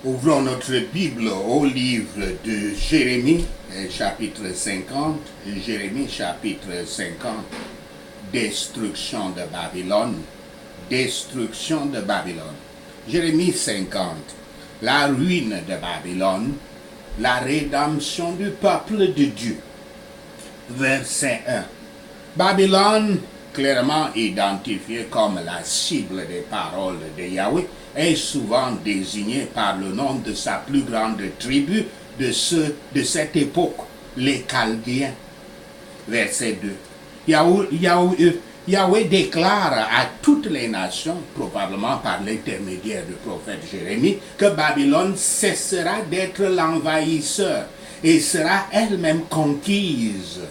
Ouvrons notre Bible au livre de Jérémie, chapitre 50. Jérémie, chapitre 50. Destruction de Babylone. Destruction de Babylone. Jérémie 50. La ruine de Babylone. La rédemption du peuple de Dieu. Verset 1. Babylone, clairement identifiée comme la cible des paroles de Yahweh, est souvent désignée par le nom de sa plus grande tribu de cette époque, les Chaldéens. Verset 2. Yahweh déclare à toutes les nations, probablement par l'intermédiaire du prophète Jérémie, que Babylone cessera d'être l'envahisseur et sera elle-même conquise.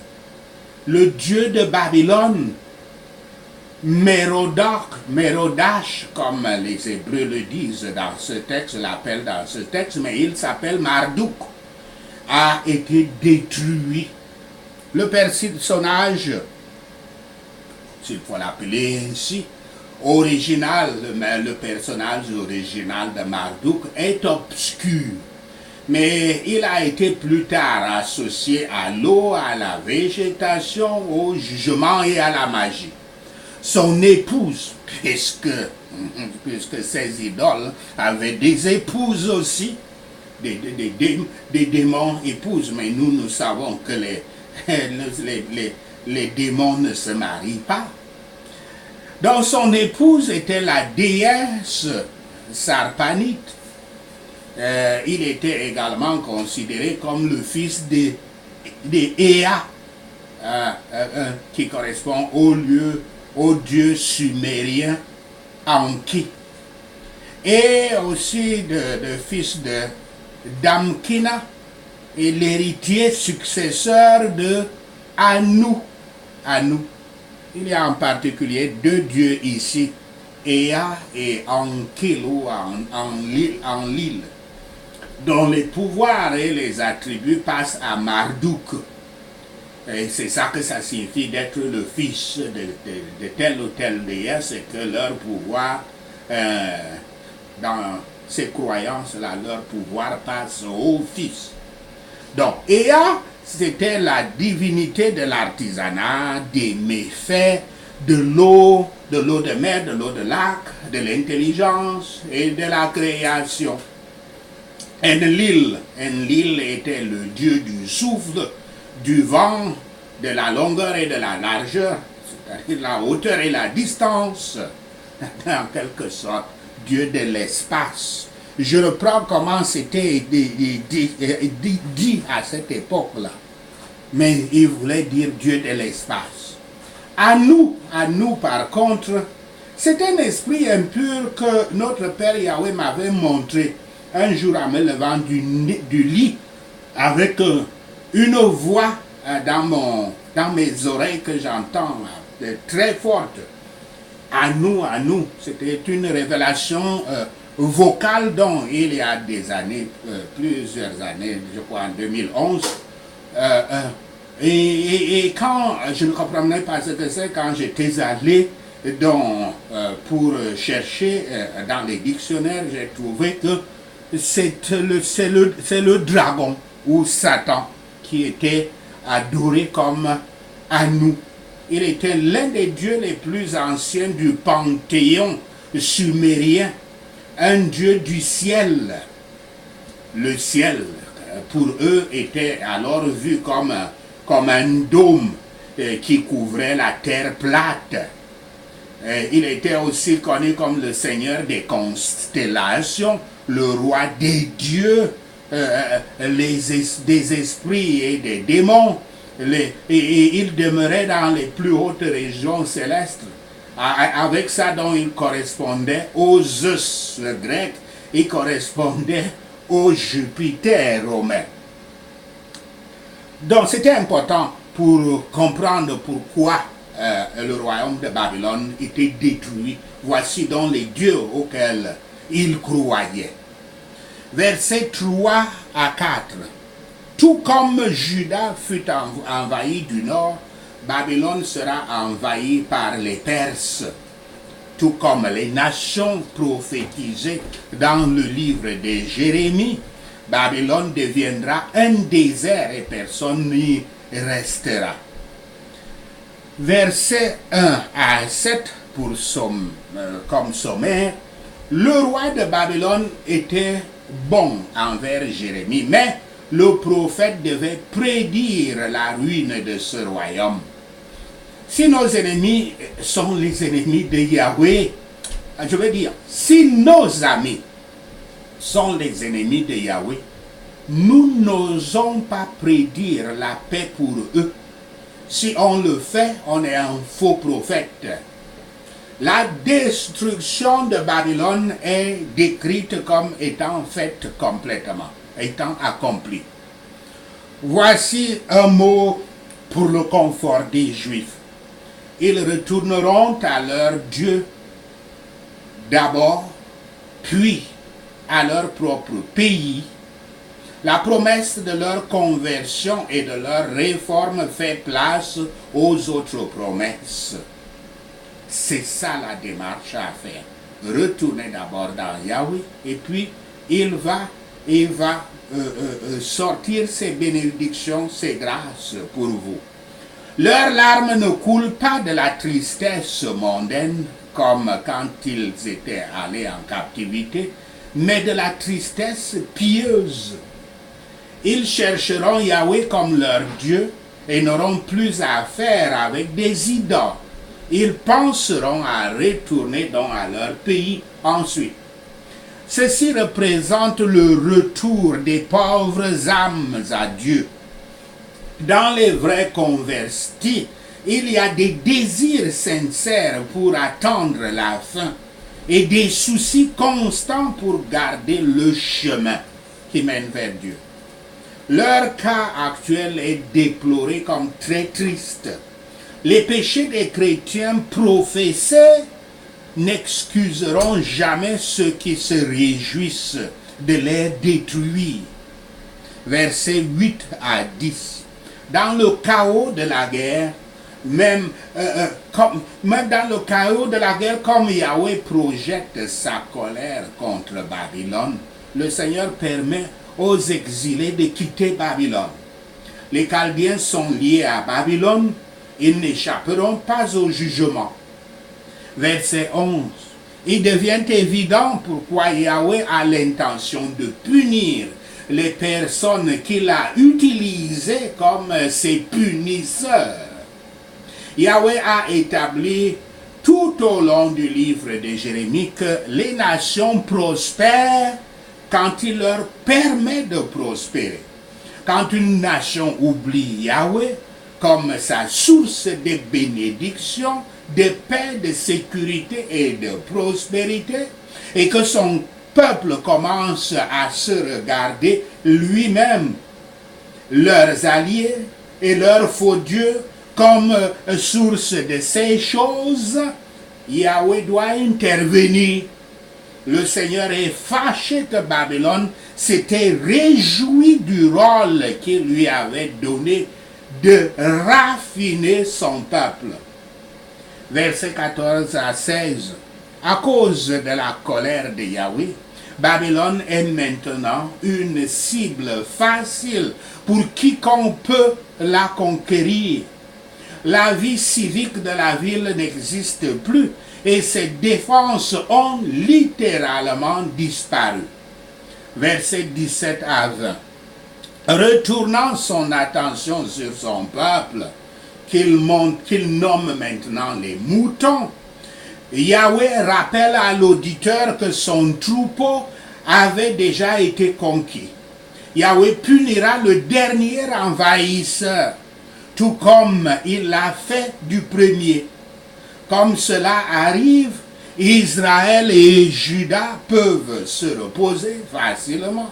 Le dieu de Babylone, Mérodach, comme les Hébreux le disent dans ce texte, l'appellent dans ce texte, mais il s'appelle Marduk, a été détruit. Le personnage, s'il faut l'appeler ainsi, original, mais le personnage original de Marduk est obscur. Mais il a été plus tard associé à l'eau, à la végétation, au jugement et à la magie. Son épouse, puisque ces idoles avaient des épouses aussi, des démons épouses, mais nous savons que les démons ne se marient pas. Donc son épouse était la déesse Sarpanite. Il était également considéré comme le fils de Ea, qui correspond au dieu sumérien Anki, et aussi de fils de Damkina, et l'héritier successeur de Anu. Il y a en particulier deux dieux ici, Ea et Ankil ou Enlil, dont les pouvoirs et les attributs passent à Marduk. Et c'est ça que ça signifie d'être le fils de telle ou telle déesse, et que leur pouvoir, dans ces croyances-là, leur pouvoir passe au fils. Donc, Ea, c'était la divinité de l'artisanat, des méfaits, de l'eau de mer, de l'eau de lac, de l'intelligence et de la création. Enlil était le dieu du souffle, du vent, de la longueur et de la largeur, c'est-à-dire la hauteur et la distance, en quelque sorte, dieu de l'espace. Je reprends comment c'était dit à cette époque-là, mais il voulait dire dieu de l'espace. À nous par contre, c'est un esprit impur que notre Père Yahweh m'avait montré un jour en me levant du lit avec une voix dans mes oreilles que j'entends très forte. À nous, c'était une révélation vocale dont il y a des années, plusieurs années, je crois en 2011, et quand je ne comprenais pas ce que c'est, quand j'étais allé pour chercher dans les dictionnaires, j'ai trouvé que c'est le dragon ou Satan qui était adoré comme Anu. Il était l'un des dieux les plus anciens du panthéon sumérien, un dieu du ciel. Le ciel, pour eux, était alors vu comme un dôme qui couvrait la terre plate. Il était aussi connu comme le seigneur des constellations, le roi des dieux, des esprits et des démons. Et il demeurait dans les plus hautes régions célestes. Avec ça, dont il correspondait aux Zeus, le grec, il correspondait au Jupiter romain. Donc c'était important pour comprendre pourquoi le royaume de Babylone était détruit. Voici donc les dieux auxquels il croyait. Versets 3 à 4. Tout comme Juda fut envahi du nord, Babylone sera envahie par les Perses. tout comme les nations prophétisées dans le livre de Jérémie, Babylone deviendra un désert et personne n'y restera. Versets 1 à 7 comme sommaire, le roi de Babylone était bon envers Jérémie, mais le prophète devait prédire la ruine de ce royaume. Si nos ennemis sont les ennemis de Yahweh, je veux dire, si nos amis sont les ennemis de Yahweh, nous n'osons pas prédire la paix pour eux. Si on le fait, on est un faux prophète. La destruction de Babylone est décrite comme étant faite complètement, étant accomplie. Voici un mot pour le confort des Juifs. Ils retourneront à leur Dieu d'abord, puis à leur propre pays. La promesse de leur conversion et de leur réforme fait place aux autres promesses. C'est ça la démarche à faire. Retournez d'abord dans Yahweh et puis il va sortir ses bénédictions, ses grâces pour vous. Leurs larmes ne coulent pas de la tristesse mondaine comme quand ils étaient allés en captivité, mais de la tristesse pieuse. Ils chercheront Yahweh comme leur Dieu et n'auront plus à faire avec des idoles. Ils penseront à retourner donc à leur pays ensuite. Ceci représente le retour des pauvres âmes à Dieu. Dans les vrais convertis, il y a des désirs sincères pour attendre la fin et des soucis constants pour garder le chemin qui mène vers Dieu. Leur cas actuel est déploré comme très triste. Les péchés des chrétiens professés n'excuseront jamais ceux qui se réjouissent de les détruire. Versets 8 à 10. Dans le chaos de la guerre, même dans le chaos de la guerre, comme Yahweh projette sa colère contre Babylone, le Seigneur permet aux exilés de quitter Babylone. Les Chaldéens sont liés à Babylone, ils n'échapperont pas au jugement. Verset 11. Il devient évident pourquoi Yahweh a l'intention de punir les personnes qu'il a utilisées comme ses punisseurs. Yahweh a établi tout au long du livre de Jérémie que les nations prospèrent quand il leur permet de prospérer. Quand une nation oublie Yahweh comme sa source de bénédiction, de paix, de sécurité et de prospérité, et que son peuple commence à se regarder lui-même, leurs alliés et leurs faux dieux comme source de ces choses, Yahweh doit intervenir. Le Seigneur est fâché que Babylone s'était réjoui du rôle qu'il lui avait donné de raffiner son peuple. Versets 14 à 16. À cause de la colère de Yahweh, Babylone est maintenant une cible facile pour quiconque peut la conquérir. La vie civique de la ville n'existe plus et ses défenses ont littéralement disparu. Versets 17 à 20. Retournant son attention sur son peuple, qu'il nomme maintenant les moutons, Yahweh rappelle à l'auditeur que son troupeau avait déjà été conquis. Yahweh punira le dernier envahisseur, tout comme il l'a fait du premier. Comme cela arrive, Israël et Juda peuvent se reposer facilement.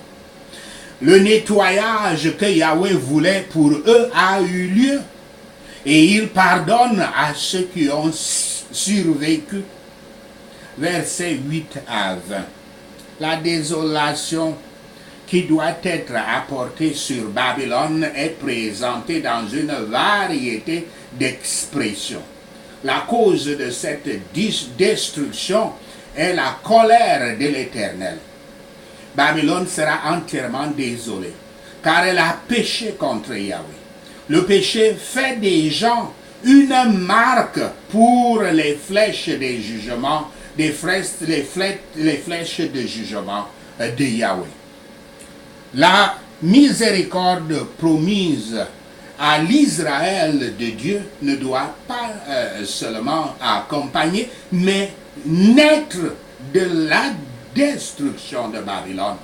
Le nettoyage que Yahweh voulait pour eux a eu lieu et il pardonne à ceux qui ont survécu. Versets 8 à 20. La désolation qui doit être apportée sur Babylone est présentée dans une variété d'expressions. La cause de cette destruction est la colère de l'Éternel. Babylone sera entièrement désolée, car elle a péché contre Yahweh. Le péché fait des gens une marque pour les flèches des jugements, les flèches de jugement de Yahweh. La miséricorde promise à l'Israël de Dieu ne doit pas seulement accompagner, mais naître de la destruction de Babylone.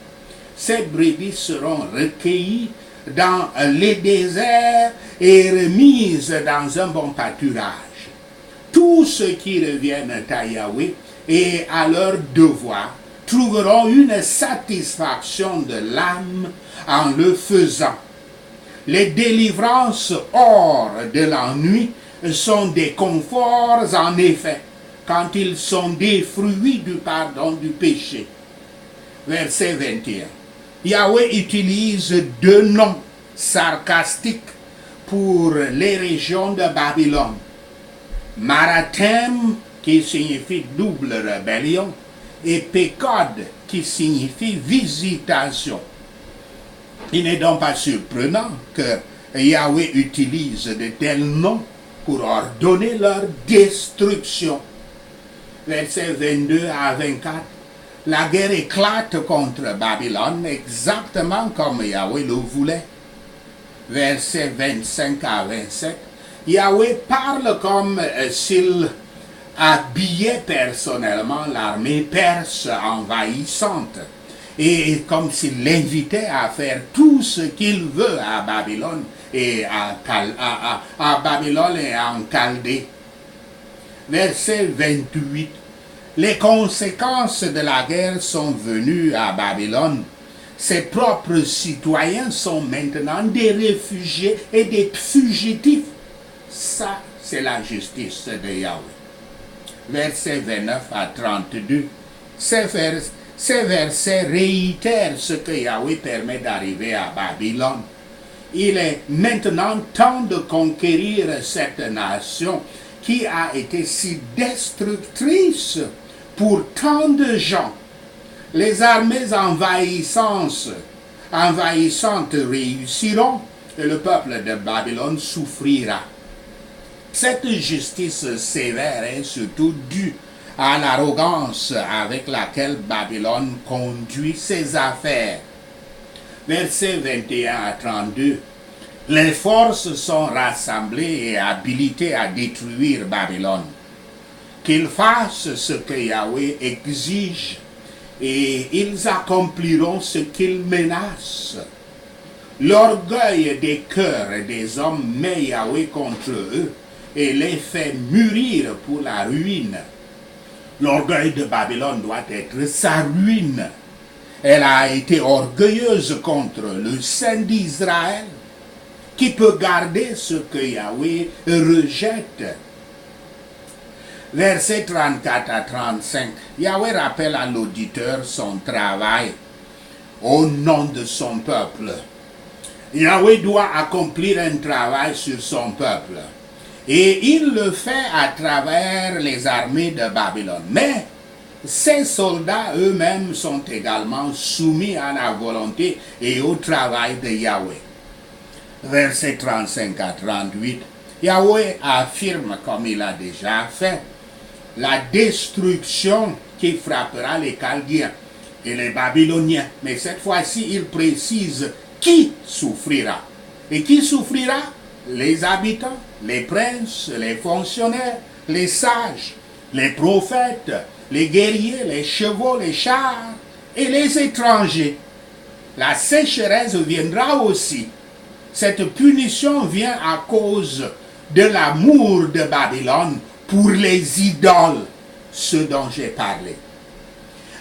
Ces brebis seront recueillies dans les déserts et remises dans un bon pâturage. Tous ceux qui reviennent à Yahweh et à leur devoir trouveront une satisfaction de l'âme en le faisant. Les délivrances hors de l'ennui sont des conforts en effet, quand ils sont des fruits du pardon du péché. Verset 21. Yahweh utilise deux noms sarcastiques pour les régions de Babylone. Marathème, qui signifie double rébellion, et Pécode, qui signifie visitation. Il n'est donc pas surprenant que Yahweh utilise de tels noms pour ordonner leur destruction. Versets 22 à 24. La guerre éclate contre Babylone exactement comme Yahweh le voulait. Versets 25 à 27. Yahweh parle comme s'il habillait personnellement l'armée perse envahissante et comme s'il l'invitait à faire tout ce qu'il veut à Babylone et à Babylone et en Chaldée. Verset 28. Les conséquences de la guerre sont venues à Babylone. Ses propres citoyens sont maintenant des réfugiés et des fugitifs. Ça, c'est la justice de Yahweh. Versets 29 à 32. Ces versets réitèrent ce que Yahweh permet d'arriver à Babylone. Il est maintenant temps de conquérir cette nation qui a été si destructrice pour tant de gens. Les armées envahissantes réussiront et le peuple de Babylone souffrira. Cette justice sévère est surtout due à l'arrogance avec laquelle Babylone conduit ses affaires. Versets 21 à 32. Les forces sont rassemblées et habilitées à détruire Babylone. Qu'ils fassent ce que Yahweh exige et ils accompliront ce qu'il menace. L'orgueil des cœurs des hommes met Yahweh contre eux et les fait mûrir pour la ruine. L'orgueil de Babylone doit être sa ruine. Elle a été orgueilleuse contre le Saint d'Israël, qui peut garder ce que Yahweh rejette. Versets 34 à 35. Yahweh rappelle à l'auditeur son travail au nom de son peuple. Yahweh doit accomplir un travail sur son peuple. Et il le fait à travers les armées de Babylone. Mais ces soldats eux-mêmes sont également soumis à la volonté et au travail de Yahweh. Versets 35 à 38. Yahweh affirme, comme il a déjà fait, la destruction qui frappera les Chaldéens et les Babyloniens. Mais cette fois-ci, il précise qui souffrira. Et qui souffrira? Les habitants, les princes, les fonctionnaires, les sages, les prophètes, les guerriers, les chevaux, les chars et les étrangers. La sécheresse viendra aussi. Cette punition vient à cause de l'amour de Babylone pour les idoles, ce dont j'ai parlé.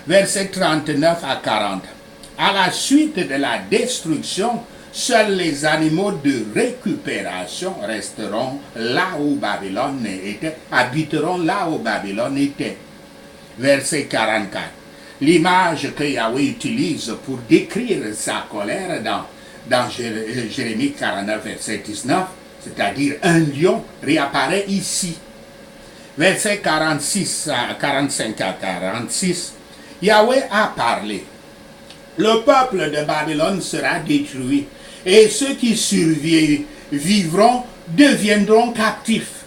Versets 39 à 40. À la suite de la destruction, seuls les animaux de récupération resteront là où Babylone était, habiteront là où Babylone était. Verset 44. L'image que Yahweh utilise pour décrire sa colère dans Jérémie 49, verset 19, c'est-à-dire un lion, réapparaît ici. Verset 45 à 46, Yahweh a parlé. Le peuple de Babylone sera détruit et ceux qui survivront deviendront captifs.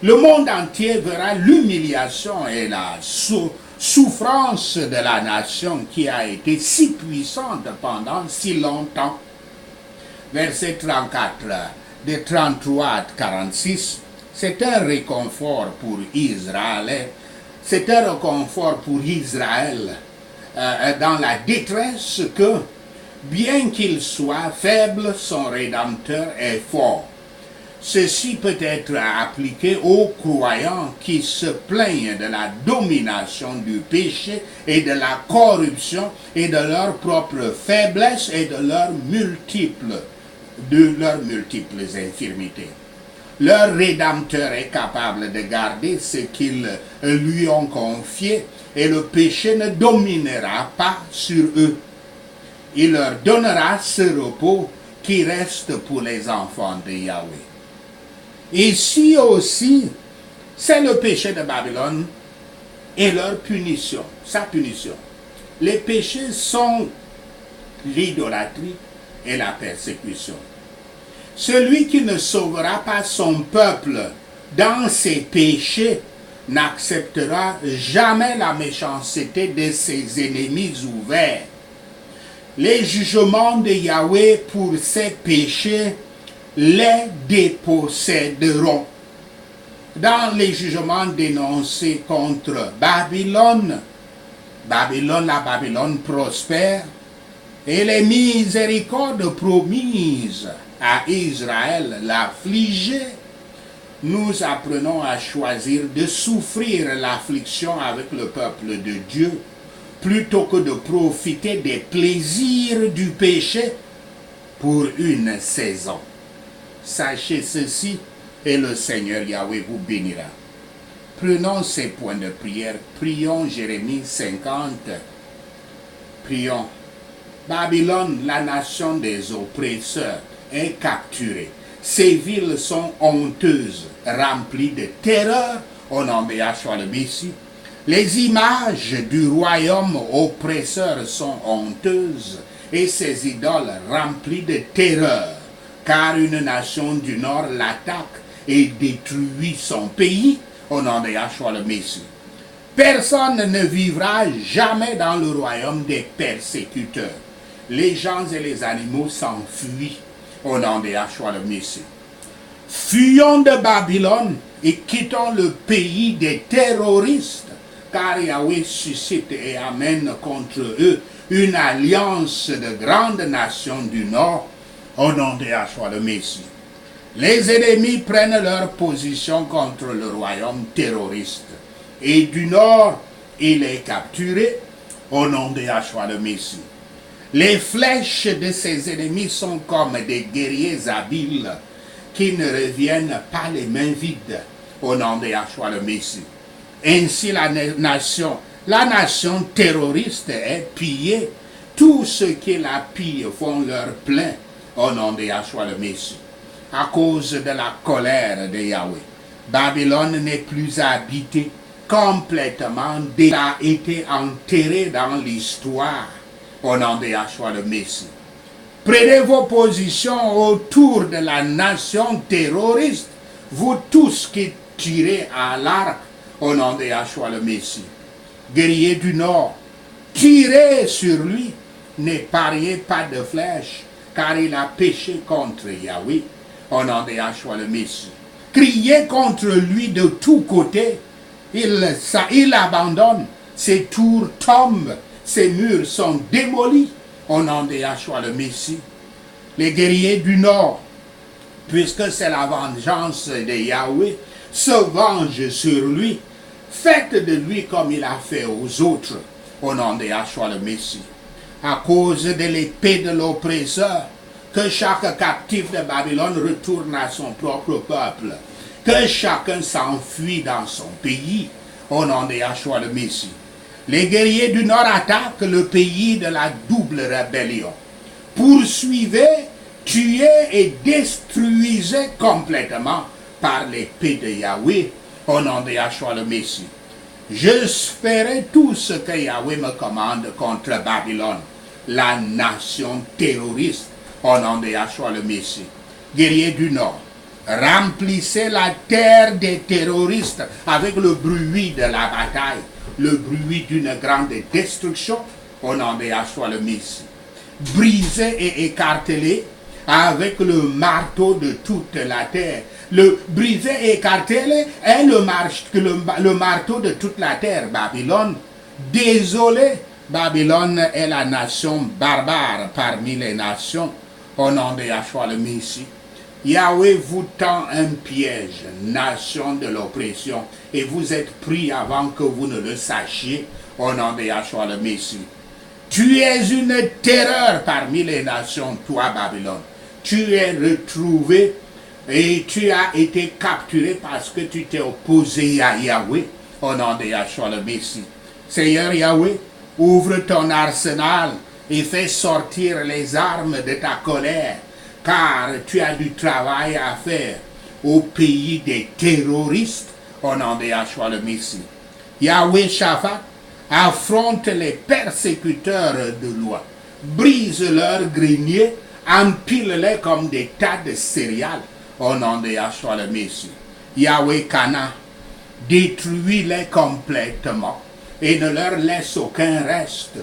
Le monde entier verra l'humiliation et la souffrance de la nation qui a été si puissante pendant si longtemps. Verset 34, de 33 à 46, c'est un réconfort pour Israël. C'est un réconfort pour Israël dans la détresse que, bien qu'il soit faible, son Rédempteur est fort. Ceci peut être appliqué aux croyants qui se plaignent de la domination du péché et de la corruption et de leurs propres faiblesses et de leurs multiples infirmités. Leur Rédempteur est capable de garder ce qu'ils lui ont confié et le péché ne dominera pas sur eux. Il leur donnera ce repos qui reste pour les enfants de Yahweh. Ici aussi, c'est le péché de Babylone et leur punition, sa punition. Les péchés sont l'idolâtrie et la persécution. Celui qui ne sauvera pas son peuple dans ses péchés n'acceptera jamais la méchanceté de ses ennemis ouverts. Les jugements de Yahweh pour ses péchés les déposséderont. Dans les jugements dénoncés contre Babylone, la Babylone prospère, et les miséricordes promises à Israël l'affligé, nous apprenons à choisir de souffrir l'affliction avec le peuple de Dieu, plutôt que de profiter des plaisirs du péché pour une saison. Sachez ceci, et le Seigneur Yahweh vous bénira. Prenons ces points de prière. Prions Jérémie 50. Prions. Babylone, la nation des oppresseurs, est capturée. Ces villes sont honteuses, remplies de terreur au nom de Yahshua le Messie. Les images du royaume oppresseur sont honteuses et ses idoles remplies de terreur, car une nation du nord l'attaque et détruit son pays au nom de Yahshua le Messie. Personne ne vivra jamais dans le royaume des persécuteurs. Les gens et les animaux s'enfuient au nom de Yahshua le Messie. Fuyons de Babylone et quittons le pays des terroristes, car Yahweh suscite et amène contre eux une alliance de grandes nations du nord au nom de Yahshua le Messie. Les ennemis prennent leur position contre le royaume terroriste. Et du nord, il est capturé au nom de Yahshua le Messie. Les flèches de ses ennemis sont comme des guerriers habiles qui ne reviennent pas les mains vides au nom de Yahshua le Messie. Ainsi la nation terroriste est pillée. Tous ceux qui la pillent font leur plein au nom de Yahshua le Messie. À cause de la colère de Yahweh, Babylone n'est plus habitée complètement. Elle a été enterrée dans l'histoire au nom de Yahshua le Messie. Prenez vos positions autour de la nation terroriste, vous tous qui tirez à l'arc au nom de Yahshua le Messie. Guerriers du nord, tirez sur lui, n'épargnez pas de flèches, car il a péché contre Yahweh au nom de Yahshua le Messie. Criez contre lui de tous côtés, il abandonne, ses tours tombent, ses murs sont démolis au nom de Yahshua le Messie. Les guerriers du nord, puisque c'est la vengeance de Yahweh, se vengent sur lui. Faites de lui comme il a fait aux autres au nom de Yahshua le Messie. À cause de l'épée de l'oppresseur, que chaque captif de Babylone retourne à son propre peuple, que chacun s'enfuit dans son pays au nom de Yahshua le Messie. Les guerriers du nord attaquent le pays de la double rébellion. Poursuivez, tuez et détruisez complètement par l'épée de Yahweh au nom de Yahshua le Messie. Je ferai tout ce que Yahweh me commande contre Babylone, la nation terroriste, au nom de Yahshua le Messie. Guerriers du Nord, remplissez la terre des terroristes avec le bruit de la bataille, le bruit d'une grande destruction, au nom de Yahshua le Messie. Brisez et écartez-les avec le marteau de toute la terre. Le briser et écarter est le marteau de toute la terre, Babylone. Désolé, Babylone est la nation barbare parmi les nations, au nom de Yahshua le Messie. Yahweh vous tend un piège, nation de l'oppression, et vous êtes pris avant que vous ne le sachiez, au nom de Yahshua le Messie. Tu es une terreur parmi les nations, toi Babylone. Tu es retrouvé et tu as été capturé parce que tu t'es opposé à Yahweh, au nom de Yahshua le Messie. Seigneur Yahweh, ouvre ton arsenal et fais sortir les armes de ta colère, car tu as du travail à faire au pays des terroristes, au nom de Yahshua le Messie. Yahweh Shaphat, affronte les persécuteurs de loi, brise leurs greniers, empile-les comme des tas de céréales, au nom de Yahshua le Messie. Yahweh Kana, détruis-les complètement et ne leur laisse aucun reste.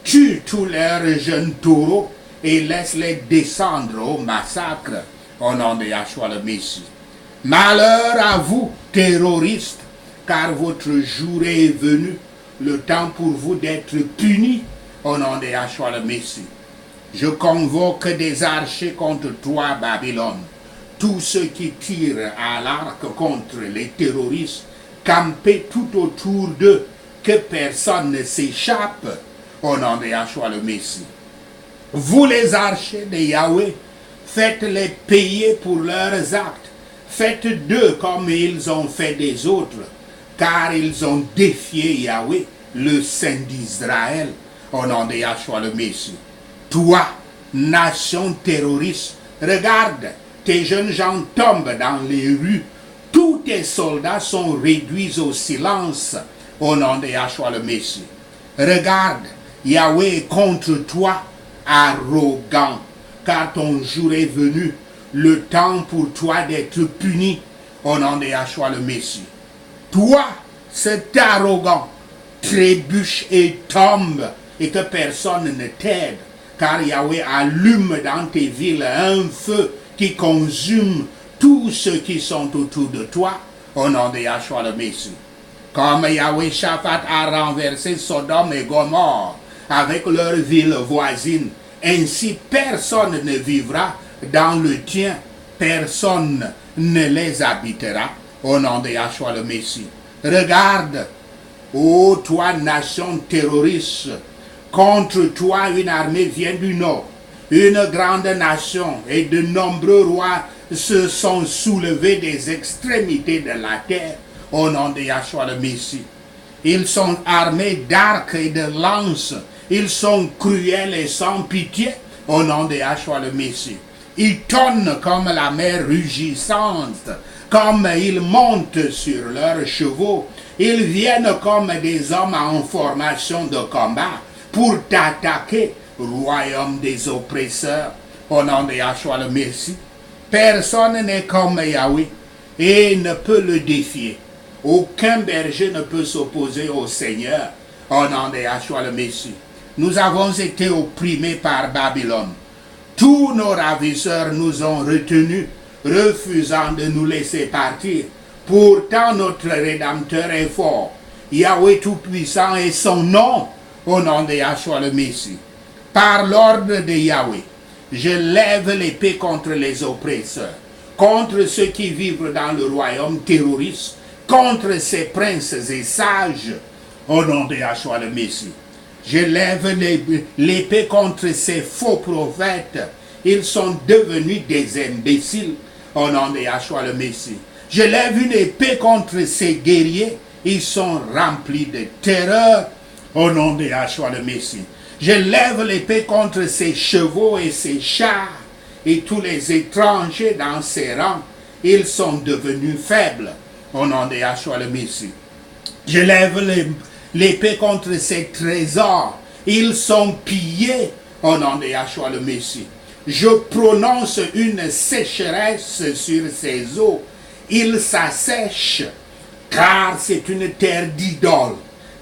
Tue tous leurs jeunes taureaux et laisse-les descendre au massacre, au nom de Yahshua le Messie. Malheur à vous, terroristes, car votre jour est venu, le temps pour vous d'être punis, au nom de Yahshua le Messie. Je convoque des archers contre toi, Babylone. Tous ceux qui tirent à l'arc contre les terroristes, campez tout autour d'eux, que personne ne s'échappe, au nom de Yahshua le Messie. Vous les archers de Yahweh, faites-les payer pour leurs actes. Faites d'eux comme ils ont fait des autres, car ils ont défié Yahweh, le Saint d'Israël, au nom de Yahshua le Messie. Toi, nation terroriste, regarde, tes jeunes gens tombent dans les rues, tous tes soldats sont réduits au silence, au nom de Yahshua le Messie. Regarde, Yahweh est contre toi, arrogant, car ton jour est venu, le temps pour toi d'être puni, au nom de Yahshua le Messie. Toi, cet arrogant, trébuche et tombe, et que personne ne t'aide, car Yahweh allume dans tes villes un feu qui consume tous ceux qui sont autour de toi, au nom de Yahshua le Messie. Comme Yahweh Shaphat a renversé Sodome et Gomorrhe avec leurs villes voisines, ainsi personne ne vivra dans le tien, personne ne les habitera, au nom de Yahshua le Messie. Regarde, ô toi nation terroriste, contre toi une armée vient du nord, une grande nation et de nombreux rois se sont soulevés des extrémités de la terre, au nom de Yahshua le Messie. Ils sont armés d'arcs et de lances, ils sont cruels et sans pitié, au nom de Yahshua le Messie. Ils tonnent comme la mer rugissante, comme ils montent sur leurs chevaux. Ils viennent comme des hommes en formation de combat pour t'attaquer, royaume des oppresseurs, au nom de Yahshua le Messie. Personne n'est comme Yahweh et ne peut le défier. Aucun berger ne peut s'opposer au Seigneur, au nom de Yahshua le Messie. Nous avons été opprimés par Babylone. Tous nos ravisseurs nous ont retenus, refusant de nous laisser partir. Pourtant notre Rédempteur est fort. Yahweh Tout-Puissant est son nom, au nom de Yahshua le Messie. Par l'ordre de Yahweh, je lève l'épée contre les oppresseurs, contre ceux qui vivent dans le royaume terroriste, contre ces princes et sages, au nom de Yahshua le Messie. Je lève l'épée contre ces faux prophètes. Ils sont devenus des imbéciles, au nom de Yahshua le Messie. Je lève une épée contre ces guerriers. Ils sont remplis de terreur, au nom de Yahshua le Messie. Je lève l'épée contre ces chevaux et ces chars et tous les étrangers dans ces rangs. Ils sont devenus faibles, Au nom de Yahshua le Messie. Je lève l'épée contre ces trésors. Ils sont pillés au nom de Yahshua le Messie. Je prononce une sécheresse sur ces eaux. Ils s'assèchent, car c'est une terre d'idoles.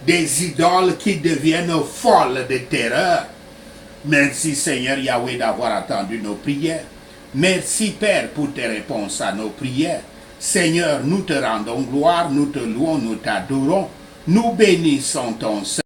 Des idoles qui deviennent folles de terreur. Merci Seigneur Yahweh d'avoir attendu nos prières. Merci Père pour tes réponses à nos prières. Seigneur, nous te rendons gloire, nous te louons, nous t'adorons. Nous bénissons ton Seigneur.